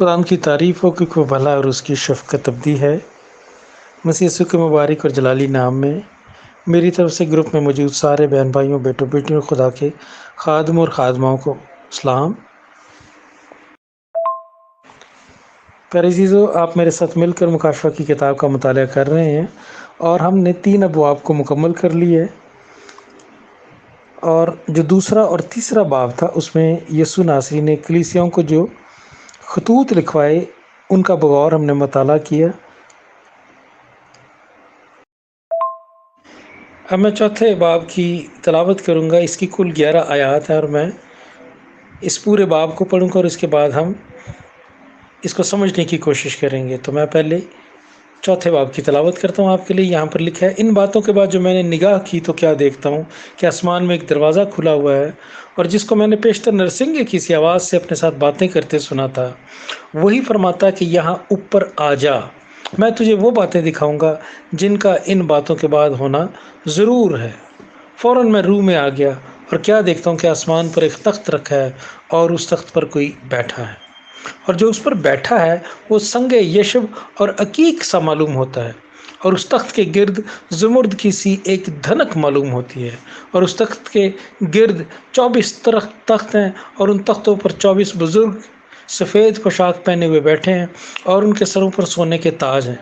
خدا کی تعریف ہو کہ کوئی بھلا اور اس کی شفقت ابدی ہے۔ مسیح یسوع کے مبارک اور جلالی نام میں میری طرف سے گروپ میں موجود سارے بہن بھائیوں، بیٹوں بیٹیوں، خدا کے خادموں اور خادماؤں کو سلام۔ پیارے عزیزو، آپ میرے ساتھ مل کر مکاشفہ کی کتاب کا مطالعہ کر رہے ہیں اور ہم نے 3 ابواب کو مکمل کر لی ہے، اور جو دوسرا اور تیسرا باب تھا اس میں یسوع ناصری نے کلیسیاؤں کو جو خطوط لکھوائے ان کا بغور ہم نے مطالعہ کیا۔ اب میں چوتھے باب کی تلاوت کروں گا۔ اس کی کل 11 آیات ہیں اور میں اس پورے باب کو پڑھوں گا اور اس کے بعد ہم اس کو سمجھنے کی کوشش کریں گے۔ تو میں پہلے چوتھے باب کی تلاوت کرتا ہوں آپ کے لیے۔ یہاں پر لکھا ہے، ان باتوں کے بعد جو میں نے نگاہ کی تو کیا دیکھتا ہوں کہ آسمان میں ایک دروازہ کھلا ہوا ہے، اور جس کو میں نے پیشتر نرسنگے کی سی آواز سے اپنے ساتھ باتیں کرتے سنا تھا وہی فرماتا کہ یہاں اوپر آ جا، میں تجھے وہ باتیں دکھاؤں گا جن کا ان باتوں کے بعد ہونا ضرور ہے۔ فوراً میں روح میں آ گیا اور کیا دیکھتا ہوں کہ آسمان پر ایک تخت رکھا ہے اور اس تخت پر کوئی بیٹھا ہے، اور جو اس پر بیٹھا ہے وہ سنگ یشب اور عقیق سا معلوم ہوتا ہے، اور اس تخت کے گرد زمرد کی سی ایک دھنک معلوم ہوتی ہے، اور اس تخت کے گرد 24 تخت ہیں، اور ان تختوں پر 24 بزرگ سفید پوشاک پہنے ہوئے بیٹھے ہیں، اور ان کے سروں پر سونے کے تاج ہیں،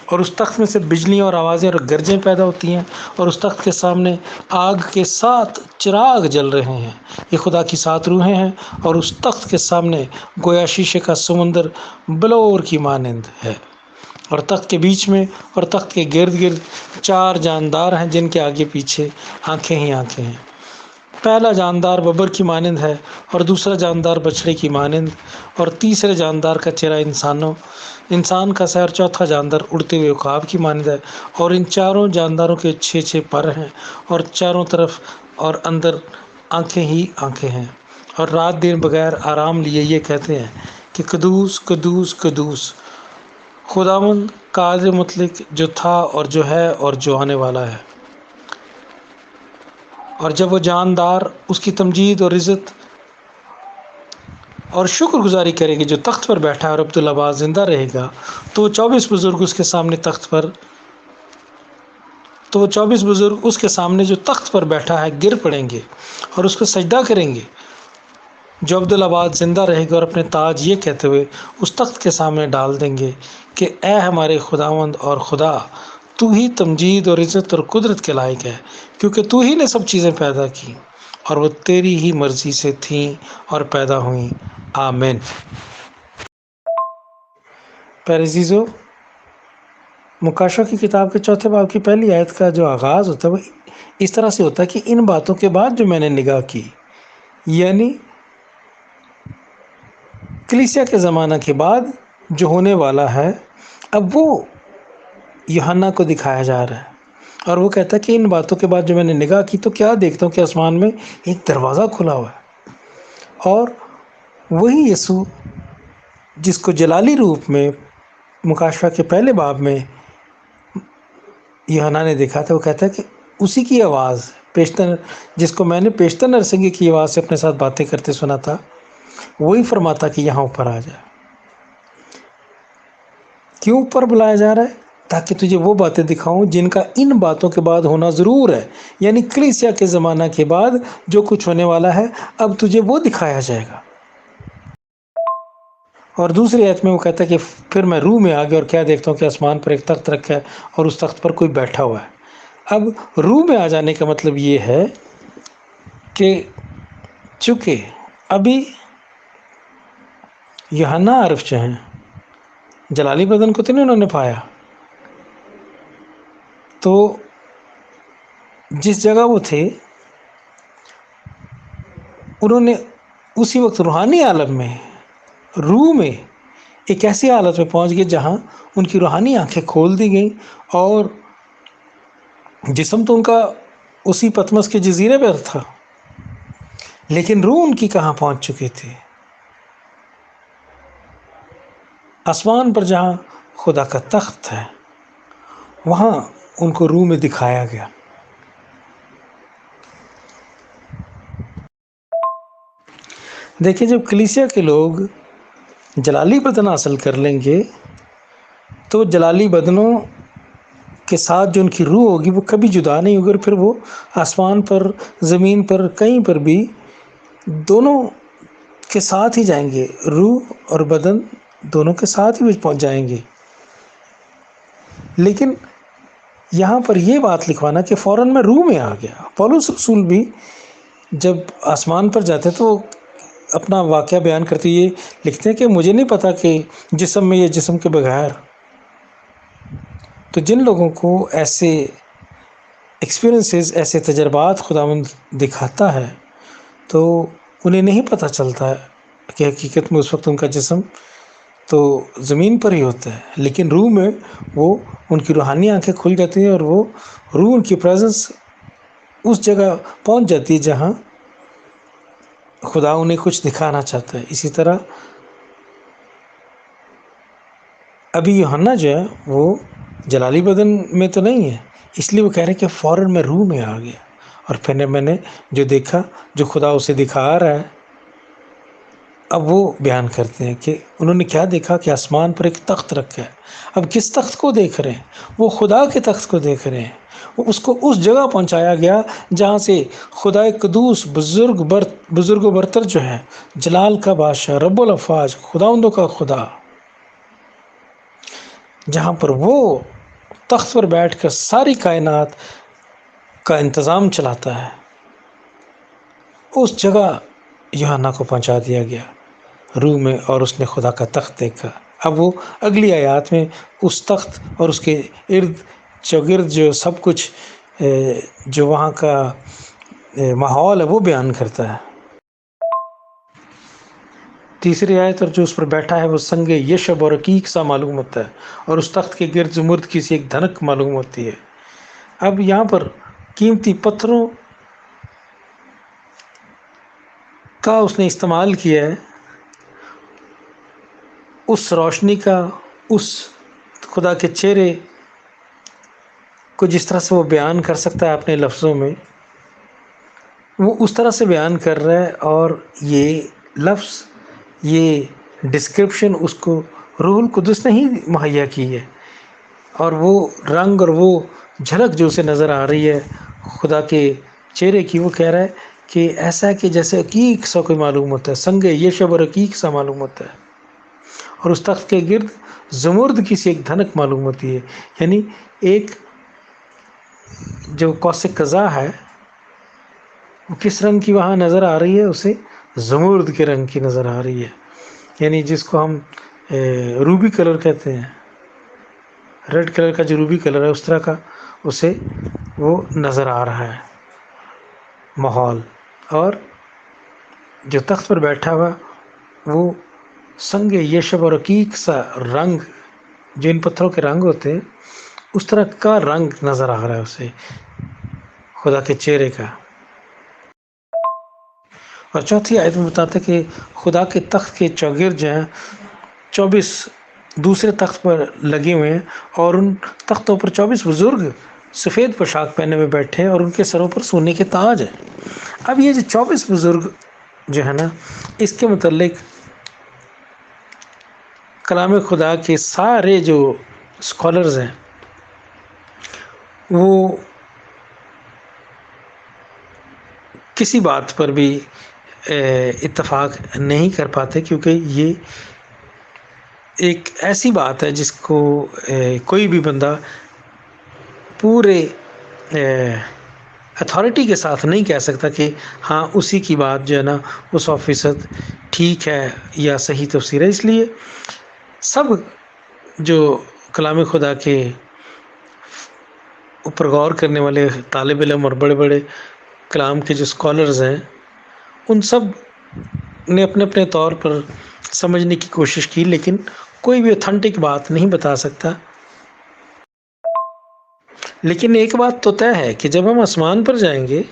اور اس تخت میں سے بجلیاں اور آوازیں اور گرجیں پیدا ہوتی ہیں، اور اس تخت کے سامنے آگ کے 7 چراغ جل رہے ہیں، یہ خدا کی 7 روحیں ہیں، اور اس تخت کے سامنے گویا شیشے کا سمندر بلور کی مانند ہے، اور تخت کے بیچ میں اور تخت کے گرد گرد 4 جاندار ہیں جن کے آگے پیچھے آنکھیں ہی آنکھیں ہیں۔ پہلا جاندار ببر کی مانند ہے، اور دوسرا جاندار بچھڑے کی مانند، اور تیسرے جاندار کا چہرہ انسان کا سا، اور چوتھا جاندار اڑتے ہوئے عقاب کی مانند ہے، اور ان 4 جانداروں کے 6 پر ہیں، اور چاروں طرف اور اندر آنکھیں ہی آنکھیں ہیں، اور رات دن بغیر آرام لیے یہ کہتے ہیں کہ قدوس قدوس قدوس خداوند قادر مطلق، جو تھا اور جو ہے اور جو آنے والا ہے۔ اور جب وہ جاندار اس کی تمجید اور عزت اور شکر گزاری کریں گے جو تخت پر بیٹھا ہے اور عبدالآباد زندہ رہے گا، تو وہ 24 بزرگ اس کے سامنے جو تخت پر بیٹھا ہے گر پڑیں گے اور اس کو سجدہ کریں گے، جو عبدالآباد زندہ رہے گا، اور اپنے تاج یہ کہتے ہوئے اس تخت کے سامنے ڈال دیں گے کہ اے ہمارے خداوند اور خدا، تو ہی تمجید اور عزت اور قدرت کے لائق ہے، کیونکہ تو ہی نے سب چیزیں پیدا کی اور وہ تیری ہی مرضی سے تھیں اور پیدا ہوئیں۔ آمین۔ پیارے عزیزو، مکاشفہ کی کتاب کے چوتھے باب کی پہلی آیت کا جو آغاز ہوتا ہے وہ اس طرح سے ہوتا ہے کہ ان باتوں کے بعد جو میں نے نگاہ کی، یعنی کلیسیا کے زمانہ کے بعد جو ہونے والا ہے، اب وہ یوحنا کو دکھایا جا رہا ہے، اور وہ کہتا ہے کہ ان باتوں کے بعد جو میں نے نگاہ کی تو کیا دیکھتا ہوں کہ آسمان میں ایک دروازہ کھلا ہوا ہے، اور وہی یسوع جس کو جلالی روپ میں مکاشفہ کے پہلے باب میں یوحنا نے دیکھا تھا، وہ کہتا ہے کہ اسی کی آواز جس کو میں نے پیشتر نرسنگے کی آواز سے اپنے ساتھ باتیں کرتے سنا تھا، وہی فرماتا کہ یہاں اوپر آ جائے۔ کیوں اوپر بلایا جا رہا ہے؟ تاکہ تجھے وہ باتیں دکھاؤں جن کا ان باتوں کے بعد ہونا ضرور ہے، یعنی کلیسیا کے زمانہ کے بعد جو کچھ ہونے والا ہے اب تجھے وہ دکھایا جائے گا۔ اور دوسری آیت میں وہ کہتا ہے کہ پھر میں روح میں آ گیا اور کیا دیکھتا ہوں کہ آسمان پر ایک تخت رکھا ہے اور اس تخت پر کوئی بیٹھا ہوا ہے۔ اب روح میں آ جانے کا مطلب یہ ہے کہ چونکہ ابھی یوحنا عارف جو ہیں، جلالی بدن کو تو نہیں انہوں نے پایا، تو جس جگہ وہ تھے انہوں نے اسی وقت روحانی عالم میں، روح میں ایک ایسی حالت میں پہنچ گئے جہاں ان کی روحانی آنکھیں کھول دی گئیں، اور جسم تو ان کا اسی پتمس کے جزیرے پر تھا، لیکن روح ان کی کہاں پہنچ چکے تھے؟ آسمان پر جہاں خدا کا تخت ہے وہاں ان کو روح میں دکھایا گیا۔ دیکھیں، جب کلیسیا کے لوگ جلالی بدن حاصل کر لیں گے تو جلالی بدنوں کے ساتھ جو ان کی روح ہوگی وہ کبھی جدا نہیں ہوگی، اور پھر وہ آسمان پر، زمین پر، کہیں پر بھی دونوں کے ساتھ ہی جائیں گے، روح اور بدن دونوں کے ساتھ ہی پہنچ جائیں گے۔ لیکن یہاں پر یہ بات لکھوانا کہ فوراً میں روح میں آ گیا۔ پولس رسول بھی جب آسمان پر جاتے تو اپنا واقعہ بیان کرتے یہ لکھتے ہیں کہ مجھے نہیں پتا کہ جسم میں یا جسم کے بغیر۔ تو جن لوگوں کو ایسے ایکسپیرینسز، ایسے تجربات خداوند دکھاتا ہے تو انہیں نہیں پتہ چلتا ہے کہ حقیقت میں اس وقت ان کا جسم تو زمین پر ہی ہوتا ہے، لیکن روح میں وہ ان کی روحانی آنکھیں کھل جاتی ہیں اور وہ روح، ان کی پریزنس اس جگہ پہنچ جاتی ہے جہاں خدا انہیں کچھ دکھانا چاہتا ہے۔ اسی طرح ابھی یوحنا جو ہے وہ جلالی بدن میں تو نہیں ہے، اس لیے وہ کہہ رہے ہیں کہ فوراً میں روح میں آ گیا، اور پھر میں نے جو دیکھا، جو خدا اسے دکھا رہا ہے، اب وہ بیان کرتے ہیں کہ انہوں نے کیا دیکھا کہ آسمان پر ایک تخت رکھا ہے۔ اب کس تخت کو دیکھ رہے ہیں؟ وہ خدا کے تخت کو دیکھ رہے ہیں۔ اس کو اس جگہ پہنچایا گیا جہاں سے خدا قدوس، بزرگ و برتر جو ہے، جلال کا بادشاہ، رب الافواج، خداوندوں کا خدا، جہاں پر وہ تخت پر بیٹھ کر ساری کائنات کا انتظام چلاتا ہے، اس جگہ یوحنا کو پہنچا دیا گیا روح میں، اور اس نے خدا کا تخت دیکھا۔ اب وہ اگلی آیات میں اس تخت اور اس کے ارد چوگرد جو سب کچھ جو وہاں کا ماحول ہے وہ بیان کرتا ہے۔ تیسری آیت، اور جو اس پر بیٹھا ہے وہ سنگ یشب اور رقیق سا معلوم ہوتا ہے، اور اس تخت کے گرد زمرد کی سی ایک دھنک معلوم ہوتی ہے۔ اب یہاں پر قیمتی پتھروں کا اس نے استعمال کیا ہے، اس روشنی کا، اس خدا کے چہرے کو جس طرح سے وہ بیان کر سکتا ہے اپنے لفظوں میں، وہ اس طرح سے بیان کر رہا ہے، اور یہ لفظ، یہ ڈسکرپشن اس کو روح القدس نے ہی مہیا کی ہے، اور وہ رنگ اور وہ جھلک جو اسے نظر آ رہی ہے خدا کے چہرے کی، وہ کہہ رہا ہے کہ ایسا ہے کہ جیسے عقیق سا کوئی معلوم ہوتا ہے، سنگ یشب اور عقیق سا معلوم ہوتا ہے، اور اس تخت کے گرد زمرد کی سی ایک دھنک معلوم ہوتی ہے۔ یعنی ایک جو کوثر قزح ہے وہ کس رنگ کی وہاں نظر آ رہی ہے؟ اسے زمرد کے رنگ کی نظر آ رہی ہے، یعنی جس کو ہم روبی کلر کہتے ہیں، ریڈ کلر کا جو روبی کلر ہے اس طرح کا اسے وہ نظر آ رہا ہے ماحول۔ اور جو تخت پر بیٹھا ہوا وہ سنگ یشب اور رقیق سا رنگ، جو ان پتھروں کے رنگ ہوتے ہیں اس طرح کا رنگ نظر آ رہا ہے اسے، خدا کے چہرے کا۔ اور چوتھی آیت میں بتاتا ہے کہ خدا کے تخت کے چوگرد جو ہیں 24 دوسرے تخت پر لگے ہوئے ہیں، اور ان تختوں پر 24 بزرگ سفید پوشاک پہنے ہوئے بیٹھے ہیں، اور ان کے سروں پر سونے کے تاج ہیں۔ اب یہ جو 24 بزرگ جو ہے نا، اس کے متعلق کلام خدا کے سارے جو اسکالرز ہیں وہ کسی بات پر بھی اتفاق نہیں کر پاتے، کیونکہ یہ ایک ایسی بات ہے جس کو کوئی بھی بندہ پورے اتھارٹی کے ساتھ نہیں کہہ سکتا کہ ہاں اسی کی بات جو ہے نا وہ 100% ٹھیک ہے یا صحیح تفسیر ہے۔ اس لیے سب جو کلام خدا کے اوپر غور کرنے والے طالب علم اور بڑے بڑے کلام کے جو اسکالرز ہیں، ان سب نے اپنے اپنے طور پر سمجھنے کی کوشش کی، لیکن کوئی بھی اوتھینٹک بات نہیں بتا سکتا۔ لیکن ایک بات تو طے ہے کہ جب ہم آسمان پر جائیں گے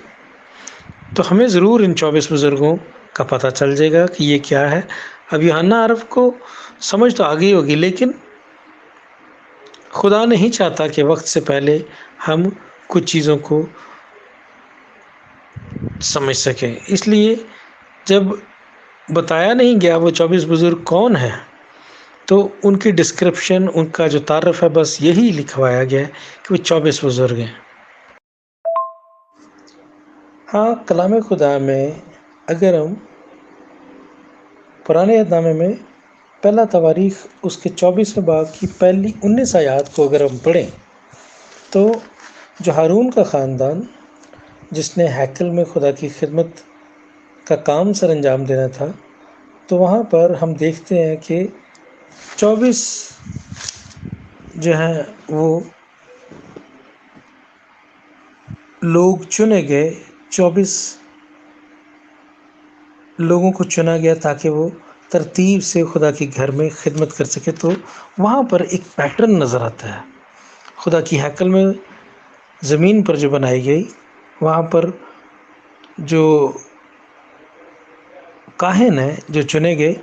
تو ہمیں ضرور ان 24 بزرگوں کا پتہ چل جائے گا کہ یہ کیا ہے۔ اب یوحنا عرف کو سمجھ تو آ گئی ہوگی، لیکن خدا نہیں چاہتا کہ وقت سے پہلے ہم کچھ چیزوں کو سمجھ سکیں، اس لیے جب بتایا نہیں گیا وہ 24 بزرگ کون ہیں، تو ان کی ڈسکرپشن، ان کا جو تعارف ہے، بس یہی لکھوایا گیا ہے کہ وہ 24 بزرگ ہیں۔ ہاں، کلام خدا میں اگر ہم پرانے عہد نامے میں پہلا تواریخ اس کے 24ویں باب کی پہلی 19 آیات کو اگر ہم پڑھیں تو جو ہارون کا خاندان جس نے ہیکل میں خدا کی خدمت کا کام سر انجام دینا تھا، تو وہاں پر ہم دیکھتے ہیں کہ 24 جو ہیں وہ لوگ چنے گئے، 24 لوگوں کو چنا گیا تاکہ وہ ترتیب سے خدا کے گھر میں خدمت کر سکے۔ تو وہاں پر ایک پیٹرن نظر آتا ہے خدا کی ہیکل میں، زمین پر جو بنائی گئی، وہاں پر جو کاہن ہیں جو چنے گئے،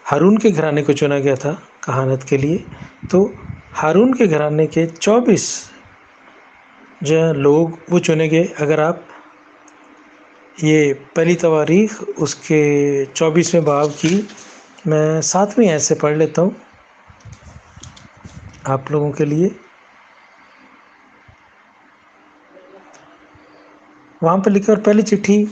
ہارون کے گھرانے کو چنا گیا تھا کہانت کے لیے، تو ہارون کے گھرانے کے 24 جو لوگ وہ چنے گئے۔ اگر آپ یہ پہلی تواریخ اس کے 24ویں باب کی میں 7ویں آیت سے پڑھ لیتا ہوں آپ لوگوں کے لیے۔ وہاں پہ لکھا، اور پہلی چٹھی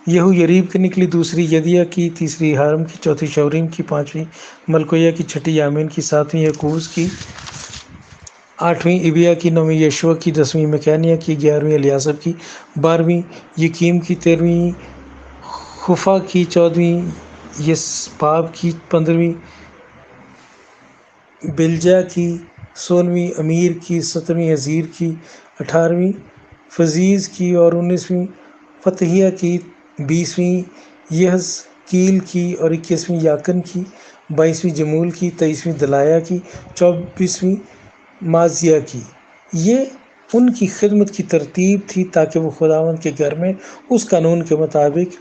یہو یریب کی نکلی، دوسری یدیہ کی، تیسری حارم کی، چوتھی شوریم کی، پانچویں ملکویہ کی، چھٹی یامین کی، ساتویں یعقوز کی، آٹھویں ابیا کی، نویں یشوع کی، 10ویں مکانیہ کی، 11ویں الیاسب کی، 12ویں یقیم کی، 13ویں خفا کی، 14ویں یسباب کی، 15ویں بلجا کی، 16ویں امیر کی، 17ویں حزیر کی، 18ویں فزیز کی، اور 19ویں فتحیہ کی، 20ویں یحزکیل کی، اور 21ویں یاکن کی، 22ویں جمول کی، 23ویں دلایہ کی، 24ویں مازیہ کی۔ یہ ان کی خدمت کی ترتیب تھی تاکہ وہ خداوند کے گھر میں اس قانون کے مطابق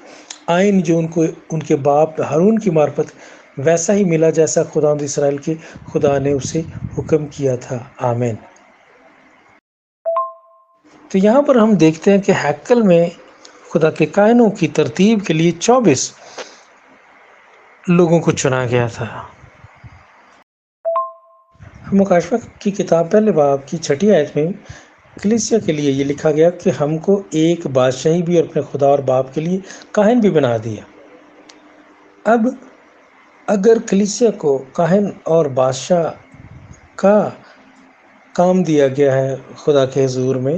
آئین جو ان کو ان کے باپ ہارون کی معرفت ویسا ہی ملا جیسا خداوند اسرائیل کے خدا نے اسے حکم کیا تھا۔ آمین۔ تو یہاں پر ہم دیکھتے ہیں کہ ہیکل میں خدا کے کائنوں کی ترتیب کے لیے 24 لوگوں کو چنا گیا تھا۔ مکاشفہ کی کتاب پہلے باب کی 6 آیت میں کلیسیا کے لیے یہ لکھا گیا کہ ہم کو ایک بادشاہی بھی اور اپنے خدا اور باپ کے لیے کاہن بھی بنا دیا۔ اب اگر کلیسیا کو کاہن اور بادشاہ کا کام دیا گیا ہے خدا کے حضور میں،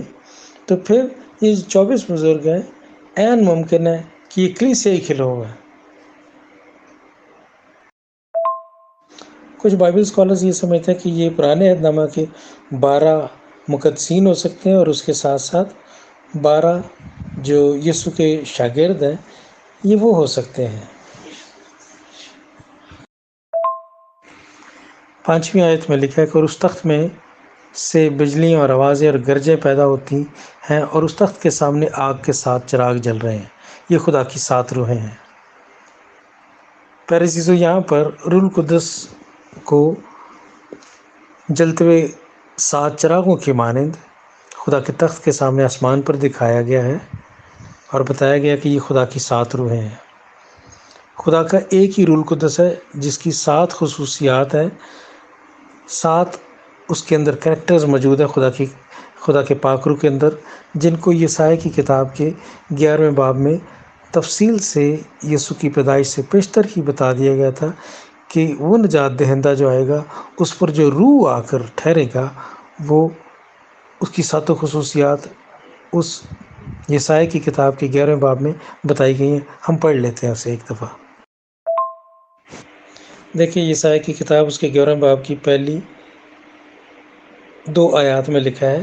تو پھر یہ 24 بزرگ ہیں، عین ممکن ہے کہ یہ کلیسیا ہی کھلو ہوا ہے۔ کچھ بائبل اسکالرز یہ سمجھتے ہیں کہ یہ پرانے عہد نامہ کے 12 مقدسین ہو سکتے ہیں، اور اس کے ساتھ ساتھ 12 جو یسوع کے شاگرد ہیں یہ وہ ہو سکتے ہیں۔ 5ویں آیت میں لکھا ہے کہ اور اس تخت میں سے بجلیاں اور آوازیں اور گرجیں پیدا ہوتی ہیں، اور اس تخت کے سامنے آگ کے 7 چراغ جل رہے ہیں، یہ خدا کی 7 روحیں ہیں۔ پیارے عزیزو، یہاں پر روح القدس کو جلتے ہوئے 7 چراغوں کی مانند خدا کے تخت کے سامنے آسمان پر دکھایا گیا ہے، اور بتایا گیا کہ یہ خدا کی 7 روحیں ہیں۔ خدا کا ایک ہی روح القدس ہے جس کی 7 خصوصیات ہیں، 7 اس کے اندر کریکٹرز موجود ہیں خدا کے پاک روح کے اندر، جن کو یسایا کی کتاب کے 11ویں باب میں تفصیل سے یسوع کی پیدائش سے پیشتر ہی بتا دیا گیا تھا کہ وہ نجات دہندہ جو آئے گا، اس پر جو روح آ کر ٹھہرے گا، وہ اس کی 7 خصوصیات اس یسایا کی کتاب کے 11ویں باب میں بتائی گئی ہیں۔ ہم پڑھ لیتے ہیں اسے ایک دفعہ۔ دیکھیں، یسایا کی کتاب اس کے 11ویں باب کی پہلی 2 آیات میں لکھا ہے،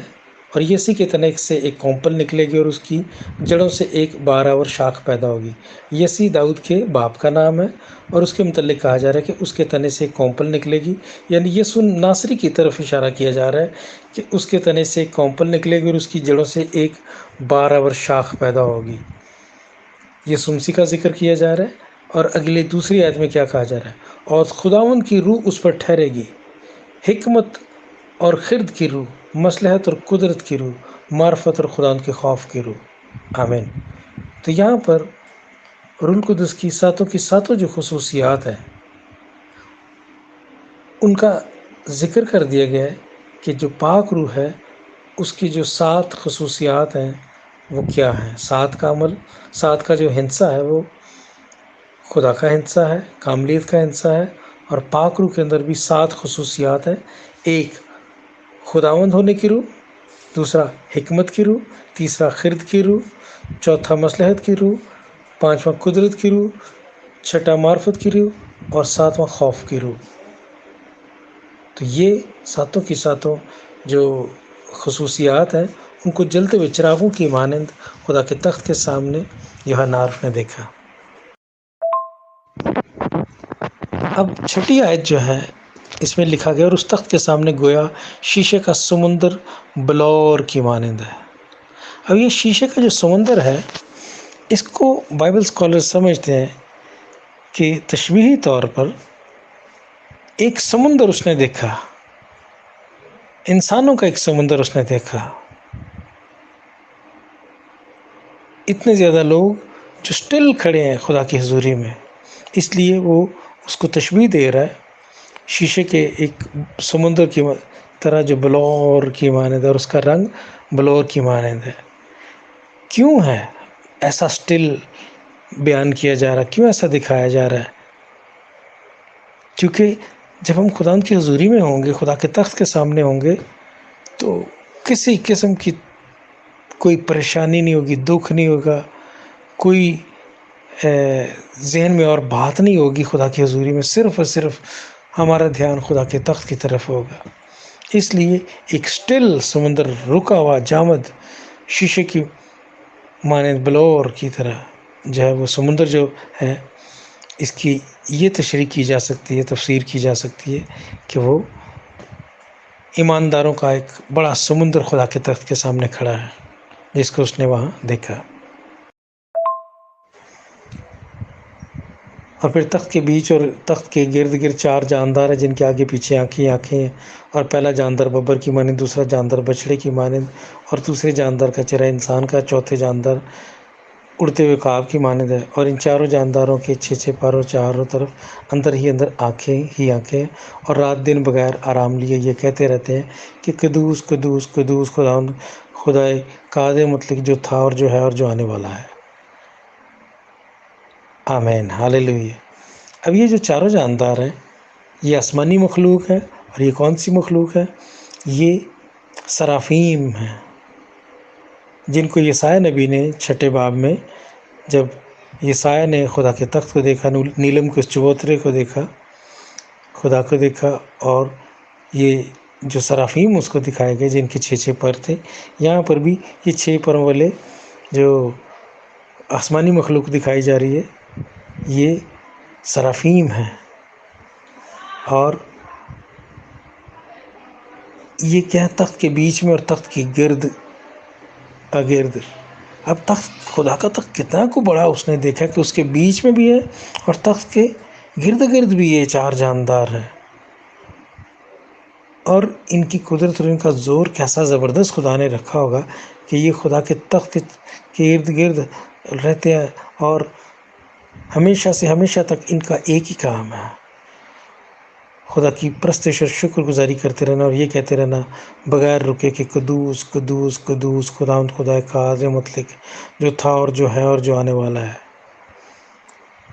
اور یسی کے تنے سے ایک کونپل نکلے گی، اور اس کی جڑوں سے ایک بارآور شاخ پیدا ہوگی۔ یسی داؤد کے باپ کا نام ہے، اور اس کے متعلق کہا جا رہا ہے کہ اس کے تنے سے ایک کونپل نکلے گی، یعنی یسوع ناصری کی طرف اشارہ کیا جا رہا ہے کہ اس کے تنے سے ایک کونپل نکلے گی اور اس کی جڑوں سے ایک بارآور شاخ پیدا ہوگی۔ یسوع مسیح کا ذکر کیا جا رہا ہے، اور اگلی دوسری آیت میں کیا کہا جا رہا ہے؟ اور خداوند کی روح اس پر ٹھہرے گی، حکمت اور خرد کی روح، مصلحت اور قدرت کی روح، معرفت اور خداوند کے خوف کی روح۔ آمین۔ تو یہاں پر روح القدس کی 7 جو خصوصیات ہیں ان کا ذکر کر دیا گیا ہے کہ جو پاک روح ہے اس کی جو 7 خصوصیات ہیں وہ کیا ہیں۔ 7 کا عمل، 7 کا جو ہندسہ ہے وہ خدا کا ہندسہ ہے، کاملیت کا ہندسہ ہے، اور پاک روح کے اندر بھی 7 خصوصیات ہیں۔ ایک خداوند ہونے کی روح، دوسرا حکمت کی روح، تیسرا خرد کی روح، چوتھا مصلحت کی روح، پانچواں قدرت کی روح، چھٹا معرفت کی روح، اور ساتواں خوف کی روح۔ تو یہ ساتوں کی ساتوں جو خصوصیات ہیں ان کو جلتے ہوئے چراغوں کی مانند خدا کے تخت کے سامنے یوحنا عارف نے دیکھا۔ اب چھٹی آیت جو ہے اس میں لکھا گیا، اور اس تخت کے سامنے گویا شیشے کا سمندر بلور کی مانند ہے۔ اب یہ شیشے کا جو سمندر ہے اس کو بائبل اسکالر سمجھتے ہیں کہ تشبیہی طور پر ایک سمندر اس نے دیکھا، انسانوں کا ایک سمندر اس نے دیکھا، اتنے زیادہ لوگ جو سٹل کھڑے ہیں خدا کی حضوری میں، اس لیے وہ اس کو تشبیہ دے رہا ہے شیشے کے ایک سمندر کی طرح جو بلور کی مانند ہے، اور اس کا رنگ بلور کی مانند ہے۔ کیوں ہے ایسا سٹل بیان کیا جا رہا، کیوں ایسا دکھایا جا رہا ہے؟ کیونکہ جب ہم خدا کی حضوری میں ہوں گے، خدا کے تخت کے سامنے ہوں گے، تو کسی قسم کی کوئی پریشانی نہیں ہوگی، دکھ نہیں ہوگا، کوئی ذہن میں اور بات نہیں ہوگی خدا کی حضوری میں، صرف اور صرف ہمارا دھیان خدا کے تخت کی طرف ہوگا۔ اس لیے ایک سٹل سمندر، رکا ہوا جامد شیشے کی مانند بلور کی طرح جو ہے وہ سمندر جو ہے، اس کی یہ تشریح کی جا سکتی ہے، تفسیر کی جا سکتی ہے کہ وہ ایمانداروں کا ایک بڑا سمندر خدا کے تخت کے سامنے کھڑا ہے، جس کو اس نے وہاں دیکھا۔ اور پھر تخت کے بیچ اور تخت کے گرد گرد 4 جاندار ہیں، جن کے آگے پیچھے آنکھیں ہیں، اور پہلا جاندار ببر کی مانند، دوسرا جاندار بچڑے کی مانند، اور دوسرے جاندار کا چہرہ انسان کا، چوتھے جاندار اڑتے ہوئے عقاب کی مانند ہے، اور ان چاروں جانداروں کے 6 پروں چاروں طرف اندر ہی اندر آنکھیں ہی آنکھیں، اور رات دن بغیر آرام لیے یہ کہتے رہتے ہیں کہ قدوس قدوس قدوس خداوند خدائے قادر مطلق، جو تھا اور جو ہے اور جو آنے والا ہے۔ آمین، ہاللیلویہ۔ اب یہ جو چاروں جاندار ہیں یہ آسمانی مخلوق ہے، اور یہ کون سی مخلوق ہے؟ یہ سرافیم ہیں، جن کو یسایا نبی نے 6 باب میں، جب یسایا نے خدا کے تخت کو دیکھا، نیلم کے اس چبوترے کو دیکھا، خدا کو دیکھا، اور یہ جو سرافیم اس کو دکھائے گئے جن کے 6 پر تھے، یہاں پر بھی یہ 6 پروں والے جو آسمانی مخلوق دکھائی جا رہی ہے یہ سرافیم ہیں۔ اور یہ کیا ہے؟ تخت کے بیچ میں اور تخت کی گرد اگرد۔ اب تخت، خدا کا تخت کتنا کو بڑا اس نے دیکھا کہ اس کے بیچ میں بھی ہے اور تخت کے گرد گرد بھی یہ 4 جاندار ہیں، اور ان کی قدرت اور ان کا زور کیسا زبردست خدا نے رکھا ہوگا کہ یہ خدا کے تخت کے ارد گرد رہتے ہیں، اور ہمیشہ سے ہمیشہ تک ان کا ایک ہی کام ہے، خدا کی پرستش اور شکر گزاری کرتے رہنا، اور یہ کہتے رہنا بغیر رکے کہ قدوس قدوس قدوس خداوند خدا قادر مطلق، جو تھا اور جو ہے اور جو آنے والا ہے۔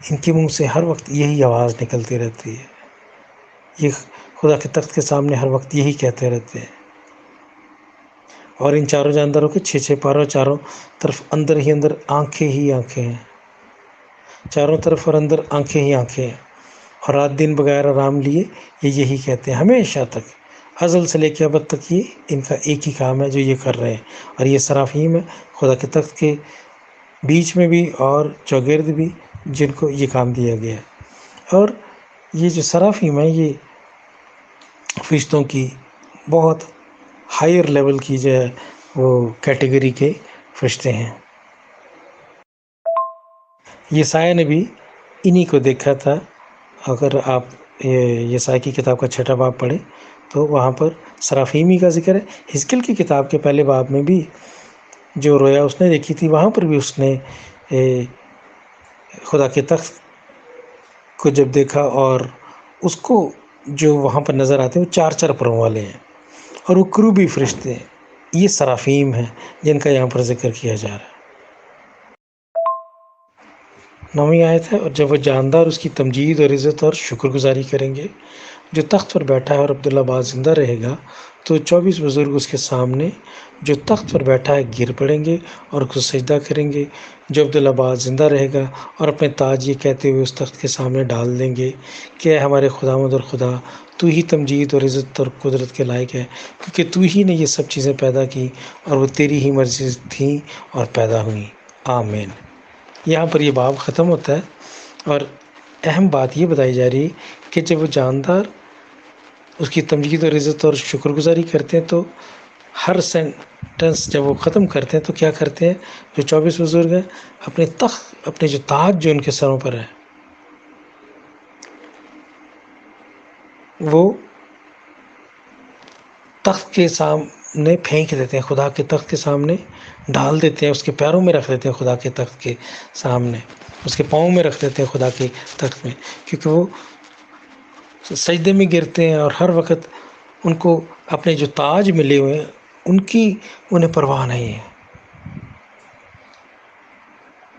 ان کے منہ سے ہر وقت یہی آواز نکلتی رہتی ہے، یہ خدا کے تخت کے سامنے ہر وقت یہی کہتے رہتے ہیں۔ اور ان چاروں جانداروں کے 6 پر، چاروں طرف اندر ہی اندر آنکھیں ہی آنکھیں ہیں، چاروں طرف اور اندر آنکھیں ہی آنکھیں ہیں، اور رات دن بغیر آرام لیے یہ یہی کہتے ہیں، ہمیشہ تک، ازل سے لے کے ابد تک یہ ان کا ایک ہی کام ہے جو یہ کر رہے ہیں۔ اور یہ سرافیم ہے خدا کے تخت کے بیچ میں بھی اور چوگرد بھی، جن کو یہ کام دیا گیا ہے۔ اور یہ جو سرافیم ہے یہ فرشتوں کی بہت ہائر لیول کی جو ہے وہ کیٹیگری کے فرشتے ہیں۔ یسایا نے بھی انہی کو دیکھا تھا۔ اگر آپ یسایا کی کتاب کا 6 باب پڑھیں تو وہاں پر سرافیمی کا ذکر ہے۔ حزقیل کی کتاب کے پہلے باب میں بھی جو رویا اس نے دیکھی تھی، وہاں پر بھی اس نے خدا کے تخت کو جب دیکھا اور اس کو جو وہاں پر نظر آتے ہیں وہ 4 پروں والے ہیں، اور وہ کروبی فرشتے ہیں، یہ صرافیم ہیں جن کا یہاں پر ذکر کیا جا رہا ہے۔ 9ویں آیت ہے، اور جب وہ جاندار اس کی تمجید اور عزت اور شکر گزاری کریں گے، جو تخت پر بیٹھا ہے اور عبداللہ بعد زندہ رہے گا، تو 24 بزرگ اس کے سامنے جو تخت پر بیٹھا ہے گر پڑیں گے اور اس کو سجدہ کریں گے۔ جو عبداللہ بعد زندہ رہے گا اور اپنے تاج یہ کہتے ہوئے اس تخت کے سامنے ڈال دیں گے کہ اے ہمارے خداوند اور خدا، تو ہی تمجید اور عزت اور قدرت کے لائق ہے، کیونکہ تو ہی نے یہ سب چیزیں پیدا کی اور وہ تیری ہی مرضی تھیں اور پیدا ہوئیں، آمین۔ یہاں پر یہ باب ختم ہوتا ہے، اور اہم بات یہ بتائی جا رہی ہے کہ جب وہ جاندار اس کی تمجید اور عزت اور شکر گزاری کرتے ہیں تو ہر سینٹنس جب وہ ختم کرتے ہیں تو کیا کرتے ہیں؟ جو 24 بزرگ ہیں اپنے تخت، اپنے جو تاج جو ان کے سروں پر ہے، وہ تخت کے سامنے پھینک دیتے ہیں، خدا کے تخت کے سامنے ڈال دیتے ہیں، اس کے پیروں میں رکھ دیتے ہیں، خدا کے تخت کے سامنے اس کے پاؤں میں رکھ دیتے ہیں، خدا کے تخت میں، کیونکہ وہ سجدے میں گرتے ہیں اور ہر وقت ان کو اپنے جو تاج ملے ہوئے ہیں ان کی انہیں پرواہ نہیں ہے،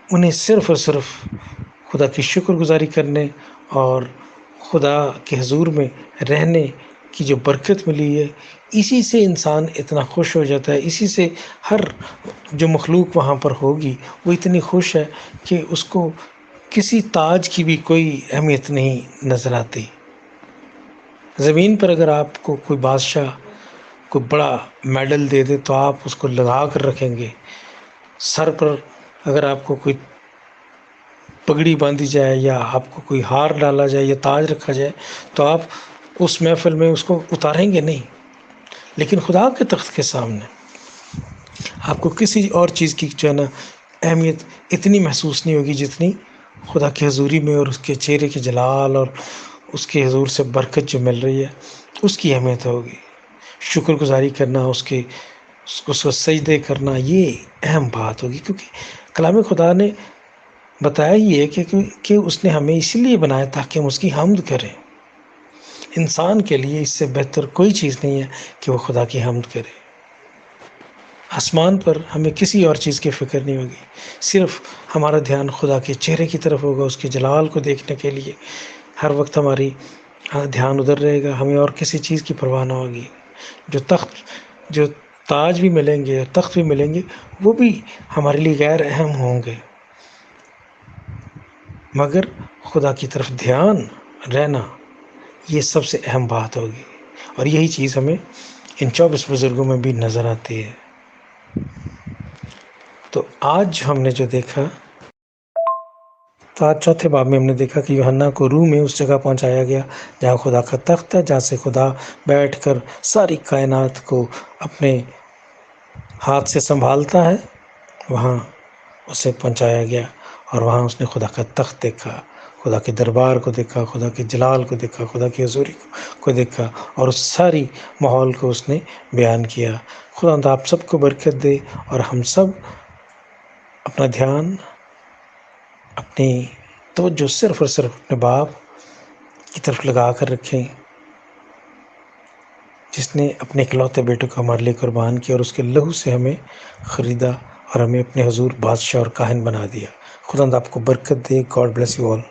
انہیں صرف اور صرف خدا کی شکر گزاری کرنے اور خدا کے حضور میں رہنے کی جو برکت ملی ہے، اسی سے انسان اتنا خوش ہو جاتا ہے، اسی سے ہر جو مخلوق وہاں پر ہوگی وہ اتنی خوش ہے کہ اس کو کسی تاج کی بھی کوئی اہمیت نہیں نظر آتی۔ زمین پر اگر آپ کو کوئی بادشاہ کوئی بڑا میڈل دے دے تو آپ اس کو لگا کر رکھیں گے، سر پر اگر آپ کو کوئی پگڑی باندھی جائے یا آپ کو کوئی ہار ڈالا جائے یا تاج رکھا جائے تو آپ اس محفل میں اس کو اتاریں گے نہیں، لیکن خدا کے تخت کے سامنے آپ کو کسی اور چیز کی جو ہے نا اہمیت اتنی محسوس نہیں ہوگی جتنی خدا کی حضوری میں اور اس کے چہرے کے جلال اور اس کے حضور سے برکت جو مل رہی ہے اس کی اہمیت ہوگی۔ شکر گزاری کرنا، اس کو سجدے کرنا، یہ اہم بات ہوگی، کیونکہ کلام خدا نے بتایا ہی ہے کہ اس نے ہمیں اسی لیے بنایا تاکہ ہم اس کی حمد کریں۔ انسان کے لیے اس سے بہتر کوئی چیز نہیں ہے کہ وہ خدا کی حمد کرے۔ آسمان پر ہمیں کسی اور چیز کی فکر نہیں ہوگی، صرف ہمارا دھیان خدا کے چہرے کی طرف ہوگا، اس کے جلال کو دیکھنے کے لیے ہر وقت ہماری دھیان ادھر رہے گا، ہمیں اور کسی چیز کی پرواہ نہ ہوگی۔ جو تاج بھی ملیں گے، تخت بھی ملیں گے، وہ بھی ہمارے لیے غیر اہم ہوں گے، مگر خدا کی طرف دھیان رہنا یہ سب سے اہم بات ہوگی، اور یہی چیز ہمیں ان 24 بزرگوں میں بھی نظر آتی ہے۔ تو آج ہم نے جو دیکھا، تو آج چوتھے باب میں ہم نے دیکھا کہ یوحنا کو روح میں اس جگہ پہنچایا گیا جہاں خدا کا تخت ہے، جہاں سے خدا بیٹھ کر ساری کائنات کو اپنے ہاتھ سے سنبھالتا ہے، وہاں اسے پہنچایا گیا، اور وہاں اس نے خدا کا تخت دیکھا، خدا کے دربار کو دیکھا، خدا کے جلال کو دیکھا، خدا کی حضوری کو دیکھا، اور اس ساری ماحول کو اس نے بیان کیا۔ خدا آپ سب کو برکت دے، اور ہم سب اپنا دھیان، اپنی توجہ صرف اور صرف اپنے باپ کی طرف لگا کر رکھیں، جس نے اپنے اکلوتے بیٹے کو ہمارے لیے قربان کیا اور اس کے لہو سے ہمیں خریدا اور ہمیں اپنے حضور بادشاہ اور کاہن بنا دیا۔ خدا آپ کو برکت دے۔ God bless you all.